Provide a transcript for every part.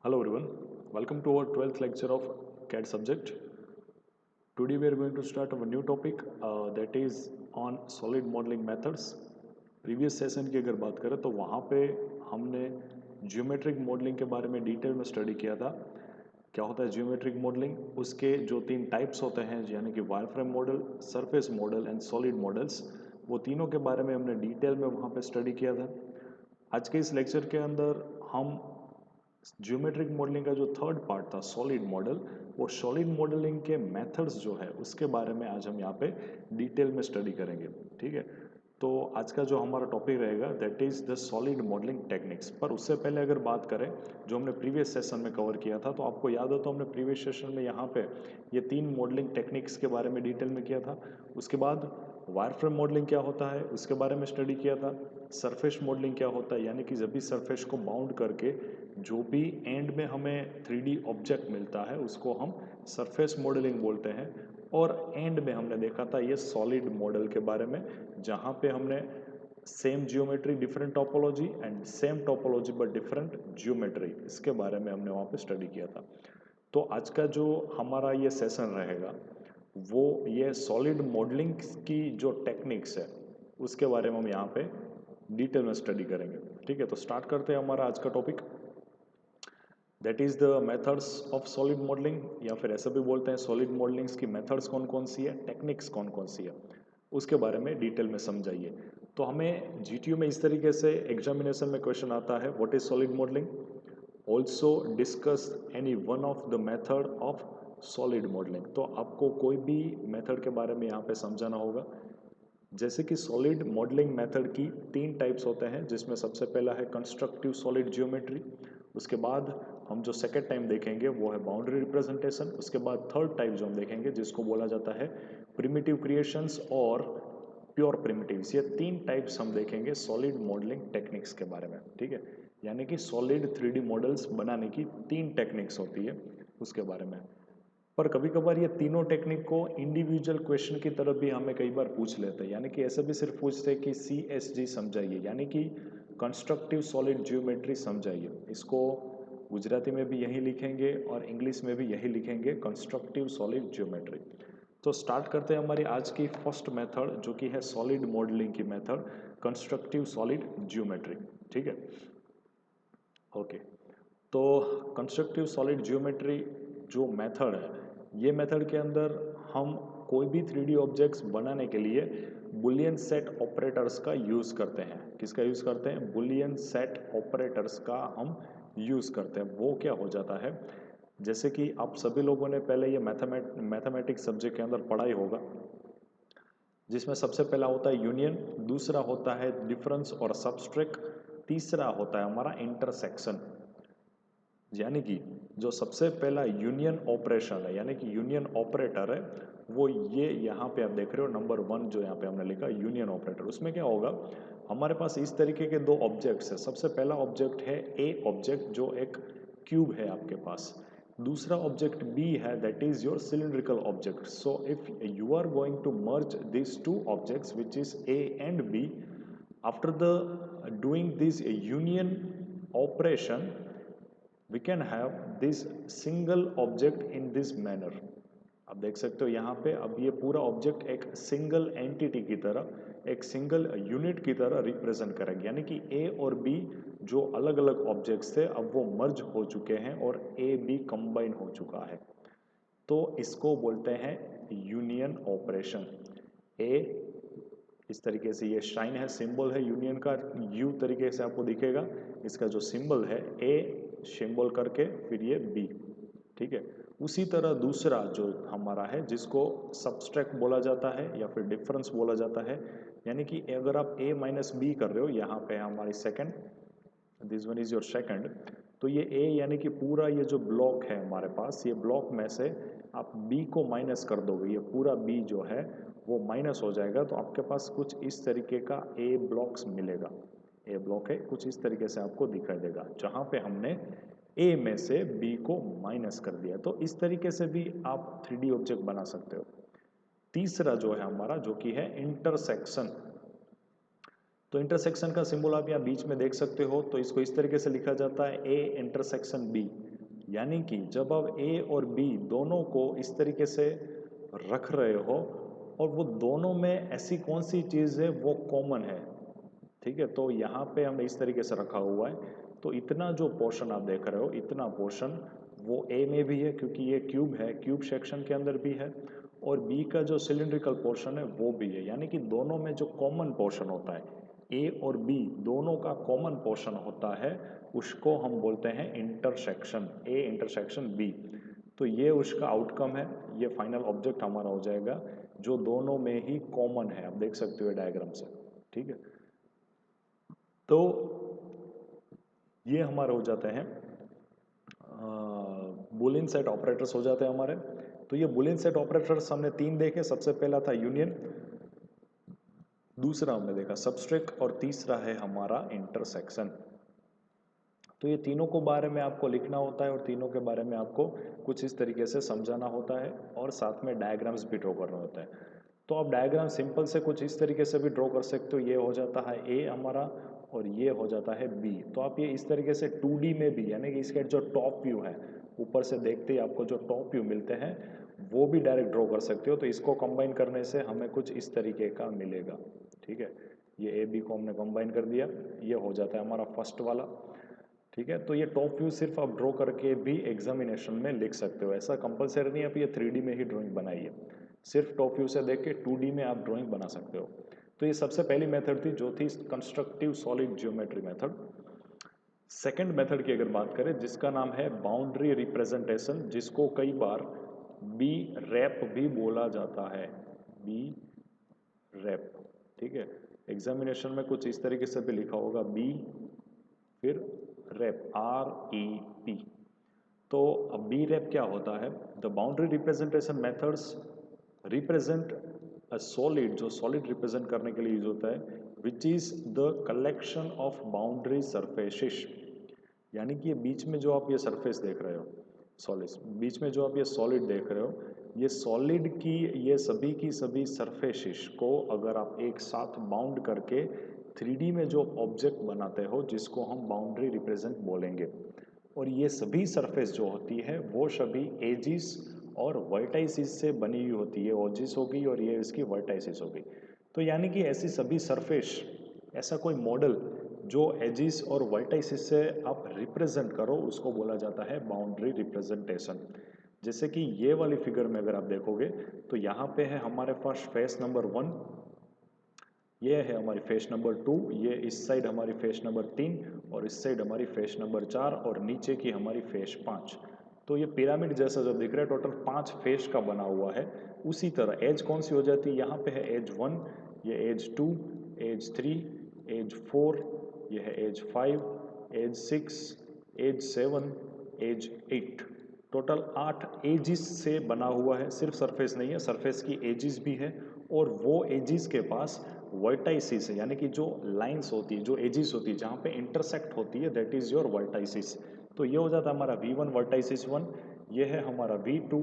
Hello everyone, welcome to our 12th lecture of CAD subject. Today we are going to start our new topic that is on solid modeling methods. Previous session की अगर बात करें तो वहाँ पे हमने geometric modelling के बारे में डिटेल में स्टडी किया था। क्या होता है ज्योमेट्रिक मॉडलिंग, उसके जो तीन टाइप्स होते हैं यानी कि wireframe model, surface model and solid models, वो तीनों के बारे में हमने डिटेल में वहाँ पे स्टडी किया था। आज के इस लेक्चर के अंदर हम ज्योमेट्रिक मॉडलिंग का जो थर्ड पार्ट था सॉलिड मॉडल, वो सॉलिड मॉडलिंग के मेथड्स जो है उसके बारे में आज हम यहाँ पे डिटेल में स्टडी करेंगे। ठीक है, तो आज का जो हमारा टॉपिक रहेगा that is the solid modelling techniques. पर उससे पहले अगर बात करें जो हमने प्रीवियस सेशन में कवर किया था, तो आपको याद हो तो हमने प्रीवियस सेशन में यहाँ पे ये तीन मॉडलिंग टेक्निक्स के बारे में डिटेल में किया था। उसके बाद वायरफ्रेम मॉडलिंग क्या होता है उसके बारे में स्टडी किया था। सरफेस मॉडलिंग क्या होता है, यानी कि जब भी सरफेस को बाउंड करके जो भी एंड में हमें 3D ऑब्जेक्ट मिलता है उसको हम सरफेस मॉडलिंग बोलते हैं। और एंड में हमने देखा था ये सॉलिड मॉडल के बारे में, जहाँ पे हमने same geometry different topology and same topology but different geometry, इसके बारे में हमने वहाँ पे स्टडी किया था। तो आज का जो हमारा ये सेशन रहेगा वो ये सॉलिड मॉडलिंग की जो टेक्निक्स है उसके बारे में हम यहाँ पे डिटेल में स्टडी करेंगे। ठीक है, तो स्टार्ट करते हैं हमारा आज का topic, that is the methods of solid modelling, या फिर ऐसा भी बोलते हैं सॉलिड मॉडलिंग्स की मेथड्स कौन कौन सी है, टेक्निक्स कौन कौन सी है, उसके बारे में डिटेल में समझाइए। तो हमें जीटीयू में इस तरीके से एग्जामिनेशन में क्वेश्चन आता है, what is solid modelling, also discuss any one of the method of solid modelling. तो आपको कोई भी मेथड के बारे में यहाँ पे समझाना होगा। जैसे कि सॉलिड मॉडलिंग मेथड की तीन टाइप्स होते हैं, जिसमें सबसे पहला है कंस्ट्रक्टिव सॉलिड ज्योमेट्री। उसके बाद हम जो सेकेंड टाइम देखेंगे वो है बाउंड्री रिप्रेजेंटेशन। उसके बाद थर्ड टाइप जो हम देखेंगे जिसको बोला जाता है प्रिमिटिव क्रिएशंस और प्योर प्रिमिटिव्स। ये तीन टाइप्स हम देखेंगे सॉलिड मॉडलिंग टेक्निक्स के बारे में। ठीक है, यानी कि सॉलिड 3D मॉडल्स बनाने की तीन टेक्निक्स होती है उसके बारे में। पर कभी कभार ये तीनों टेक्निक को इंडिविजुअल क्वेश्चन की तरफ भी हमें कई बार पूछ लेते हैं, यानी कि ऐसे भी सिर्फ पूछते हैं कि CSG समझाइए, यानी कि कंस्ट्रक्टिव सॉलिड जियोमेट्री समझाइए। इसको गुजराती में भी यही लिखेंगे और इंग्लिश में भी यही लिखेंगे, कंस्ट्रक्टिव सॉलिड जियोमेट्री। तो स्टार्ट करते हैं हमारी आज की फर्स्ट मेथड जो कि है सॉलिड मॉडलिंग की मेथड, कंस्ट्रक्टिव सॉलिड जियोमेट्री। ठीक है, ओके। तो कंस्ट्रक्टिव सॉलिड जियोमेट्री जो मेथड है, ये मेथड के अंदर हम कोई भी 3D ऑब्जेक्ट्स बनाने के लिए बुलियन सेट ऑपरेटर्स का यूज़ करते हैं। किसका यूज़ करते हैं, बुलियन सेट ऑपरेटर्स का हम यूज़ करते हैं। वो क्या हो जाता है, जैसे कि आप सभी लोगों ने पहले ये मैथमेटिक्स सब्जेक्ट के अंदर पढ़ाई होगा, जिसमें सबसे पहला होता है यूनियन, दूसरा होता है डिफरेंस और सबस्ट्रैक्ट, तीसरा होता है हमारा इंटरसेक्शन। यानी कि जो सबसे पहला यूनियन ऑपरेशन है, यानी कि यूनियन ऑपरेटर है, वो ये यहाँ पे आप देख रहे हो नंबर 1 जो यहाँ पे हमने लिखा यूनियन ऑपरेटर। उसमें क्या होगा, हमारे पास इस तरीके के दो ऑब्जेक्ट्स है। सबसे पहला ऑब्जेक्ट है ए ऑब्जेक्ट जो एक क्यूब है आपके पास, दूसरा ऑब्जेक्ट बी है that is your cylindrical object. So if you are going to merge this two objects which is A and B, after the doing this union operation we can have this single object in this manner। आप देख सकते हो यहाँ पे अब ये पूरा object एक सिंगल एंटिटी की तरह, एक सिंगल यूनिट की तरह रिप्रेजेंट करेंगे, यानी कि ए और बी जो अलग अलग ऑब्जेक्ट्स थे अब वो मर्ज हो चुके हैं और ए बी कंबाइन हो चुका है। तो इसको बोलते हैं यूनियन ऑपरेशन। ए इस तरीके से ये शाइन है, सिंबल है यूनियन का, यू तरीके से आपको दिखेगा, इसका जो सिंबल है ए सिंबल करके फिर ये बी। ठीक है, उसी तरह दूसरा जो हमारा है जिसको सबस्ट्रैक्ट बोला जाता है या फिर डिफरेंस बोला जाता है, यानी कि अगर आप a माइनस बी कर रहे हो, यहाँ पे हमारी second, this one is your second, तो ये a यानी कि पूरा ये जो ब्लॉक है हमारे पास, ये ब्लॉक में से आप b को माइनस कर दोगे, ये पूरा b जो है वो माइनस हो जाएगा, तो आपके पास कुछ इस तरीके का a ब्लॉक्स मिलेगा। a ब्लॉक है कुछ इस तरीके से आपको दिखाई देगा, जहाँ पे हमने a में से b को माइनस कर दिया। तो इस तरीके से भी आप 3D ऑब्जेक्ट बना सकते हो। तीसरा जो है हमारा जो कि है इंटरसेक्शन। तो इंटरसेक्शन का सिंबल आप यहाँ बीच में देख सकते हो, तो इसको इस तरीके से लिखा जाता है ए इंटरसेक्शन बी। यानी कि जब आप ए और बी दोनों को इस तरीके से रख रहे हो और वो दोनों में ऐसी कौन सी चीज़ है वो कॉमन है, ठीक है। तो यहाँ पे हमने इस तरीके से रखा हुआ है, तो इतना जो पोर्शन आप देख रहे हो इतना पोर्शन वो ए में भी है क्योंकि ये क्यूब है, क्यूब सेक्शन के अंदर भी है, और बी का जो सिलिंड्रिकल पोर्शन है वो भी है। यानी कि दोनों में जो कॉमन पोर्शन होता है, ए और बी दोनों का कॉमन पोर्शन होता है, उसको हम बोलते हैं इंटरसेक्शन, ए इंटरसेक्शन बी। तो ये उसका आउटकम है, ये फाइनल ऑब्जेक्ट हमारा हो जाएगा जो दोनों में ही कॉमन है। आप देख सकते हो डायग्राम से, ठीक है। तो ये हमारे हो जाते हैं बुलियन सेट ऑपरेटर्स हो जाते हैं हमारे। तो ये बुलियन सेट ऑपरेटर्स हमने तीन देखे, सबसे पहला था यूनियन, दूसरा हमने देखा सबस्ट्रेक्ट, और तीसरा है हमारा इंटरसेक्शन। तो ये तीनों को बारे में आपको लिखना होता है और तीनों के बारे में आपको कुछ इस तरीके से समझाना होता है और साथ में डायग्राम्स भी ड्रॉ करना होता है। तो आप डायग्राम सिंपल से कुछ इस तरीके से भी ड्रॉ कर सकते हो, ये हो जाता है ए हमारा और ये हो जाता है बी। तो आप ये इस तरीके से 2D में भी, यानी कि इसके जो टॉप व्यू है, ऊपर से देखते ही आपको जो टॉप व्यू मिलते हैं वो भी डायरेक्ट ड्रॉ कर सकते हो। तो इसको कंबाइन करने से हमें कुछ इस तरीके का मिलेगा, ठीक है। ये ए बी को हमने कंबाइन कर दिया, ये हो जाता है हमारा फर्स्ट वाला, ठीक है। तो ये टॉप व्यू सिर्फ आप ड्रॉ करके भी एग्जामिनेशन में लिख सकते हो, ऐसा कंपलसरी नहीं आप ये 3D में ही ड्राइंग बनाइए, सिर्फ टॉप व्यू से देख के 2D में आप ड्राइंग बना सकते हो। तो ये सबसे पहली मेथड थी जो थी constructive solid geometry method. Second method की अगर बात करें जिसका नाम है बाउंड्री रिप्रेजेंटेशन, जिसको कई बार बी रैप भी बोला जाता है, बी रैप, ठीक है। एग्जामिनेशन में कुछ इस तरीके से भी लिखा होगा बी फिर रैप, REP। तो अब बी रैप क्या होता है? The boundary representation methods represent a solid, जो सॉलिड रिप्रेजेंट करने के लिए यूज होता है, which is the collection of boundary surfaces. यानी कि ये बीच में जो आप ये सरफेस देख रहे हो, सॉलिड बीच में जो आप ये सॉलिड देख रहे हो, ये सॉलिड की ये सभी की सभी सरफेसेस को अगर आप एक साथ बाउंड करके 3D में जो ऑब्जेक्ट बनाते हो जिसको हम बाउंड्री रिप्रेजेंट बोलेंगे, और ये सभी सरफेस जो होती है वो सभी एजिस और वर्टाइसिस से बनी हुई होती है, ओजिस होगी और ये इसकी वर्टाइसिस होगी। तो यानी कि ऐसी सभी सरफेस, ऐसा कोई मॉडल जो एजिस और वर्टाइसिस से आप रिप्रेजेंट करो उसको बोला जाता है बाउंड्री रिप्रेजेंटेशन। जैसे कि ये वाली फिगर में अगर आप देखोगे तो यहाँ पे है हमारे पास फेस नंबर 1, ये है हमारी फेस नंबर 2, ये इस साइड हमारी फेस नंबर 3 और इस साइड हमारी फेस नंबर 4 और नीचे की हमारी फेस 5। तो ये पिरामिड जैसा जो दिख रहा है टोटल 5 फेस का बना हुआ है। उसी तरह एज कौन सी हो जाती है, यहाँ पे है एज 1, ये एज 2, एज 3, एज 4, ये है edge 5, edge 6, edge 7, edge 8। Total 8 edges से बना हुआ है, सिर्फ सरफेस नहीं है, सरफेस की एजिस भी है और वो एजिस के पास वर्टाइसिस है, यानी कि जो लाइंस होती है, जो एजिस होती है जहाँ पे इंटरसेक्ट होती है, दैट इज योर वर्टाइसिस। तो ये हो जाता है हमारा V1 वर्टाइसिस 1, ये है हमारा V2,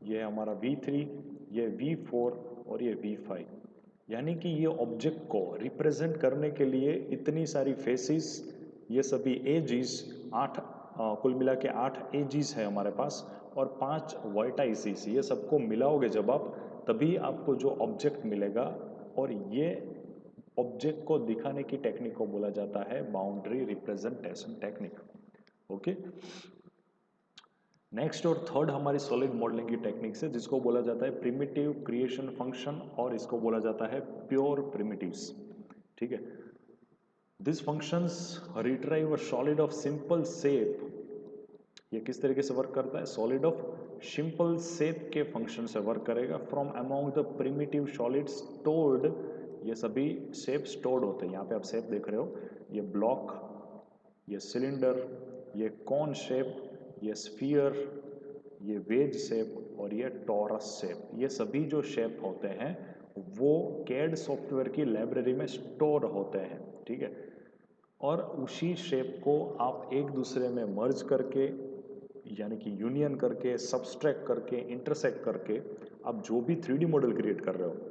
ये है हमारा V3, ये V4 और ये V5। यानी कि ये ऑब्जेक्ट को रिप्रेजेंट करने के लिए इतनी सारी फेसिस, ये सभी एजिस, 8 कुल मिला के 8 एजिस है हमारे पास और 5 वर्टाइसिस, ये सबको मिलाओगे जब आप तभी आपको जो ऑब्जेक्ट मिलेगा, और ये ऑब्जेक्ट को दिखाने की टेक्निक को बोला जाता है boundary representation technique. Okay, next और थर्ड हमारी सॉलिड मॉडलिंग की टेक्निक्स है जिसको बोला जाता है प्रिमिटिव क्रिएशन फंक्शन और इसको बोला जाता है प्योर प्रिमिटिव्स, ठीक है। This functions retrieve a solid of simple shape. ये किस तरीके से वर्क करता है? सॉलिड ऑफ सिंपल शेप के फंक्शन से वर्क करेगा from among the primitive solids stored. ये सभी शेप स्टोर्ड होते हैं, यहाँ पे आप शेप देख रहे हो, ये ब्लॉक, ये सिलेंडर, ये कॉन शेप, ये स्फीयर, ये वेज शेप और ये टॉरस शेप। ये सभी जो शेप होते हैं वो कैड सॉफ्टवेयर की लाइब्रेरी में स्टोर होते हैं, ठीक है। और उसी शेप को आप एक दूसरे में मर्ज करके, यानी कि यूनियन करके, सब्सट्रैक्ट करके, इंटरसेक्ट करके आप जो भी 3D मॉडल क्रिएट कर रहे हो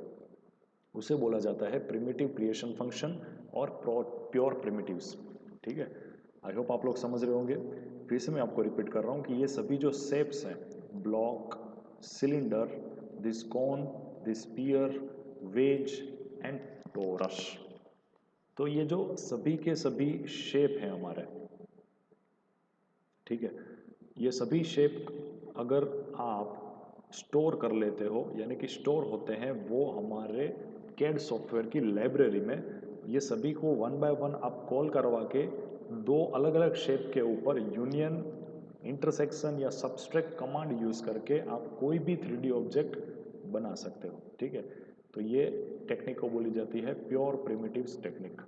उसे बोला जाता है प्रिमिटिव क्रिएशन फंक्शन और प्योर प्रिमिटिव्स, ठीक है। आई होप आप लोग समझ रहे होंगे। फिर से मैं आपको रिपीट कर रहा हूँ कि ये सभी जो शेप्स हैं, block, cylinder, this cone, this sphere, wedge and torus, तो ये जो सभी के सभी शेप हैं हमारे, ठीक है, ये सभी शेप अगर आप स्टोर कर लेते हो, यानी कि स्टोर होते हैं वो हमारे कैड सॉफ्टवेयर की लाइब्रेरी में, ये सभी को वन बाय वन आप कॉल करवा के दो अलग अलग शेप के ऊपर यूनियन, इंटरसेक्शन या सब्सट्रैक्ट कमांड यूज़ करके आप कोई भी 3D ऑब्जेक्ट बना सकते हो, ठीक है। तो ये टेक्निक को बोली जाती है प्योर प्रिमिटिव्स टेक्निक।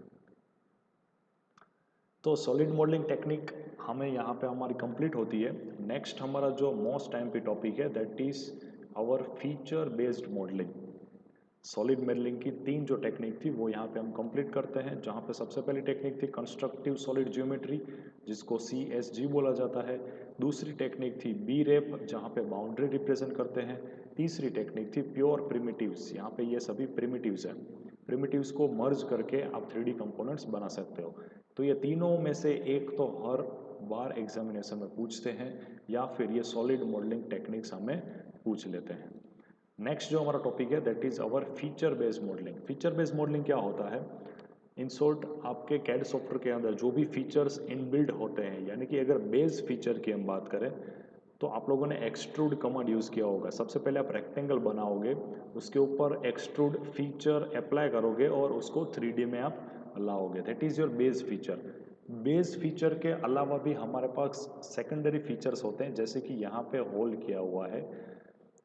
तो सॉलिड मॉडलिंग टेक्निक हमें यहाँ पे हमारी कंप्लीट होती है। नेक्स्ट हमारा जो मोस्ट टाइम पे टॉपिक है that is our feature based modelling. Solid modelling की तीन जो टेक्निक थी वो यहाँ पे हम कंप्लीट करते हैं, जहाँ पे सबसे पहली टेक्निक थी कंस्ट्रक्टिव सॉलिड ज्योमेट्री, जिसको CSG बोला जाता है। दूसरी टेक्निक थी BREP, जहाँ पे बाउंड्री रिप्रेजेंट करते हैं। तीसरी टेक्निक थी प्योर प्रिमिटिव्स, यहाँ पे ये सभी प्रिमिटिव्स हैं, प्रिमिटिव्स को मर्ज करके आप 3D कंपोनेंट्स बना सकते हो। तो ये तीनों में से एक तो हर बार एग्जामिनेशन में पूछते हैं, या फिर ये सॉलिड मॉडलिंग टेक्निक्स हमें पूछ लेते हैं। नेक्स्ट जो हमारा टॉपिक है that is our feature based modelling. Feature based modelling क्या होता है? इन शॉर्ट, आपके कैड सॉफ्टवेयर के अंदर जो भी फीचर्स इनबिल्ड होते हैं, यानी कि अगर बेस फीचर की हम बात करें तो आप लोगों ने एक्सट्रूड कमांड यूज़ किया होगा। सबसे पहले आप रेक्टेंगल बनाओगे, उसके ऊपर एक्सट्रूड फीचर अप्लाई करोगे और उसको 3D में आप लाओगे, that is your base feature. Base feature के अलावा भी हमारे पास सेकेंडरी फीचर्स होते हैं, जैसे कि यहाँ पे होल किया हुआ है,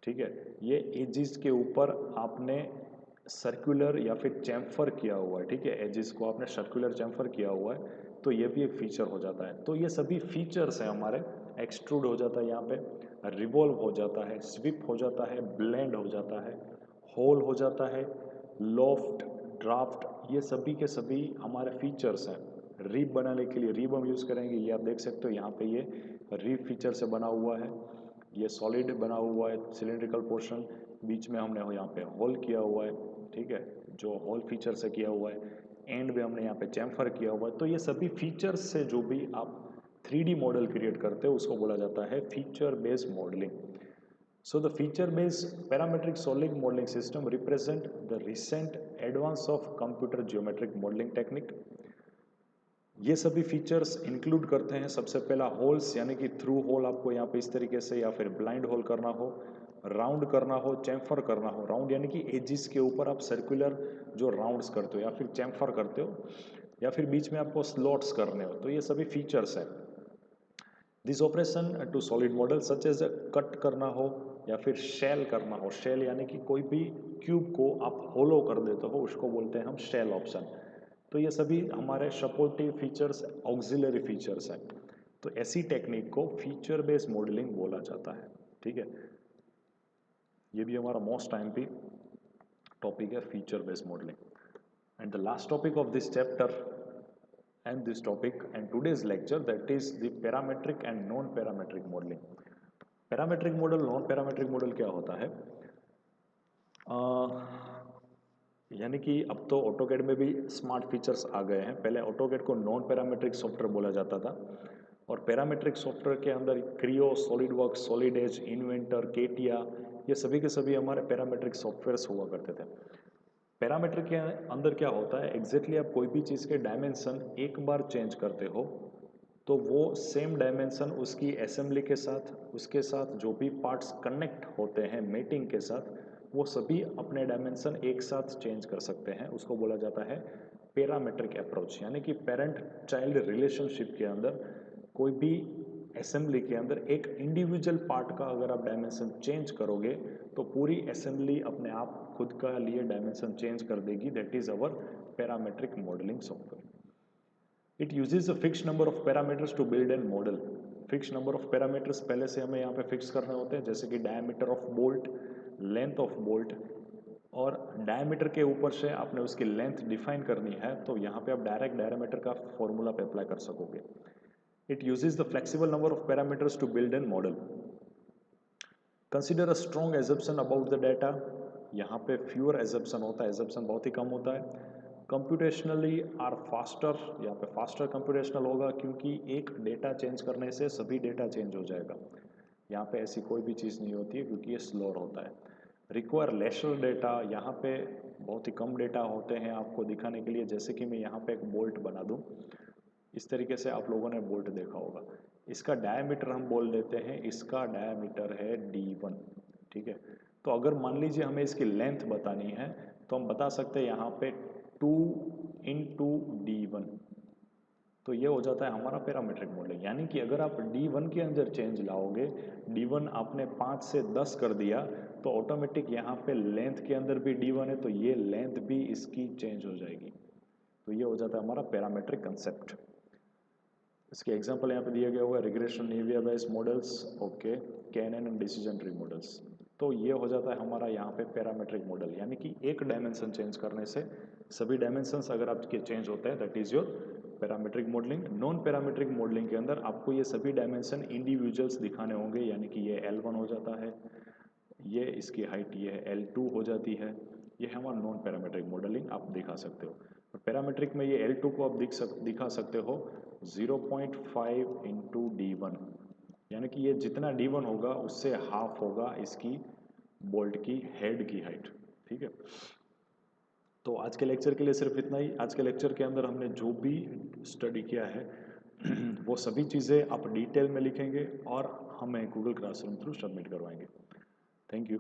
ठीक है, ये एजिस के ऊपर आपने सर्कुलर या फिर चैम्फर किया हुआ है, ठीक है, एजिस को आपने सर्कुलर चैम्फर किया हुआ है, तो ये भी एक फीचर हो जाता है। तो ये सभी फीचर्स हैं हमारे। एक्सट्रूड हो जाता है यहाँ पे, रिवॉल्व हो जाता है, स्विप हो जाता है, ब्लेंड हो जाता है, होल हो जाता है, लॉफ्ट, ड्राफ्ट, ये सभी के सभी हमारे फीचर्स हैं। रिब बनाने के लिए रिब हम यूज़ करेंगे, ये आप देख सकते हो यहाँ पे ये रिब फीचर से बना हुआ है। ये सॉलिड बना हुआ है सिलेंड्रिकल पोर्शन, बीच में हमने यहाँ पे होल किया हुआ है, ठीक है, जो होल फीचर से किया हुआ है, एंड में हमने यहाँ पे चैम्फर किया हुआ है। तो ये सभी फीचर्स से जो भी आप 3D मॉडल क्रिएट करते हो उसको बोला जाता है feature based modelling. So the feature-based parametric solid modeling system represent the recent advance of computer geometric modeling technique। ये सभी फीचर्स इंक्लूड करते हैं सबसे पहला होल्स, यानी कि थ्रू होल आपको यहाँ पे इस तरीके से या फिर ब्लाइंड होल करना हो, राउंड करना हो, चैम्फर करना हो। राउंड यानी कि एजिस के ऊपर आप सर्कुलर जो राउंड्स करते हो या फिर चैम्फर करते हो, या फिर बीच में आपको स्लॉट्स करने हो, तो ये सभी फीचर्स हैं। This operation to solid model such as cut करना हो या फिर शेल करना हो। शेल यानी कि कोई भी क्यूब को आप होलो कर देते हो, उसको बोलते हैं हम शेल ऑप्शन। तो ये सभी हमारे सपोर्टिव फीचर्स, ऑक्सिलरी फीचर्स हैं। तो ऐसी टेक्निक को फीचर बेस्ड मॉडलिंग बोला जाता है, ठीक है। ये भी हमारा मोस्ट टाइम पे टॉपिक है, feature based modelling. And the last topic of this chapter and this topic and today's lecture, that is the parametric and non parametric modeling। Parametric model, non parametric model क्या होता है? यानी कि अब तो AutoCAD में भी स्मार्ट फीचर्स आ गए हैं। पहले ऑटोकैड को नॉन पैरामेट्रिक सॉफ्टवेयर बोला जाता था, और पैरामेट्रिक सॉफ्टवेयर के अंदर Creo, Solid Work, Solid Edge, Inventor, CATIA, ये सभी के सभी हमारे पैरामेट्रिक सॉफ्टवेयर्स हुआ करते थे। पैरामीटर के अंदर क्या होता है एग्जैक्टली, आप कोई भी चीज़ के डायमेंशन एक बार चेंज करते हो तो वो सेम डायमेंशन उसकी असेंबली के साथ, उसके साथ जो भी पार्ट्स कनेक्ट होते हैं मेटिंग के साथ, वो सभी अपने डायमेंशन एक साथ चेंज कर सकते हैं। उसको बोला जाता है पैरामेट्रिक अप्रोच। यानी कि पेरेंट चाइल्ड रिलेशनशिप के अंदर कोई भी असेंबली के अंदर एक इंडिविजुअल पार्ट का अगर आप डायमेंशन चेंज करोगे तो पूरी असेंबली अपने आप खुद का लिए डायमेंशन चेंज कर देगी। That is our parametric modelling software. It uses a fix number of parameters to build an model. Fix number of parameters पहले से हमें यहाँ पे फिक्स करने होते हैं, जैसे कि diameter of bolt, length of bolt, और डायमीटर के ऊपर से आपने उसकी लेंथ डिफाइन करनी है, तो यहाँ पे आप डायरेक्ट डायमीटर का फॉर्मूला पे अप्लाई कर सकोगे। It uses the flexible number of parameters to build a model. Consider a strong assumption about the data। यहाँ पे fewer assumption होता है, assumption बहुत ही कम होता है। कंप्यूटेशनली आर फास्टर, यहाँ पे फास्टर कंप्यूटेशनल होगा क्योंकि एक डेटा चेंज करने से सभी डेटा चेंज हो जाएगा। यहाँ पे ऐसी कोई भी चीज़ नहीं होती है क्योंकि ये स्लोअर होता है। रिक्वायर लेसर डेटा, यहाँ पे बहुत ही कम डेटा होते हैं आपको दिखाने के लिए। जैसे कि मैं यहाँ पे एक बोल्ट बना दूँ, इस तरीके से आप लोगों ने बोल्ट देखा होगा। इसका डायमीटर हम बोल देते हैं, इसका डायमीटर है D1, ठीक है। तो अगर मान लीजिए हमें इसकी लेंथ बतानी है तो हम बता सकते हैं यहाँ पे 2 इंटू D1, तो ये हो जाता है हमारा पैरामीट्रिक मॉडलिंग। यानी कि अगर आप D1 के अंदर चेंज लाओगे, D1 आपने 5 से 10 कर दिया तो ऑटोमेटिक यहाँ पे लेंथ के अंदर भी D1 है, तो ये लेंथ भी इसकी चेंज हो जाएगी। तो ये हो जाता है हमारा पैरामीट्रिक कंसेप्ट। इसके एग्जांपल यहाँ पे दिया गया हुआ है, regression Navier base models, okay, KNN and decision tree models. तो ये हो जाता है हमारा यहाँ पे पैरामीट्रिक मॉडल, यानी कि एक डायमेंशन चेंज करने से सभी डायमेंशंस अगर आपके चेंज होते हैं, that is your parametric modelling. Non parametric modelling के अंदर आपको ये सभी डायमेंशन इंडिविजुअल्स दिखाने होंगे, यानी कि ये L1 हो जाता है, ये इसकी हाइट ये है L2 हो जाती है। ये है हमारा नॉन पैरामीट्रिक मॉडलिंग, आप दिखा सकते हो। और पैरामीट्रिक में ये L2 को आप दिखा सकते हो 0.5 इंटू D1, यानी कि ये जितना D1 होगा उससे हाफ होगा इसकी बोल्ट की हेड की हाइट, ठीक है। तो आज के लेक्चर के लिए सिर्फ इतना ही। आज के लेक्चर के अंदर हमने जो भी स्टडी किया है वो सभी चीज़ें आप डिटेल में लिखेंगे और हमें गूगल क्लासरूम थ्रू सबमिट करवाएंगे। Thank you.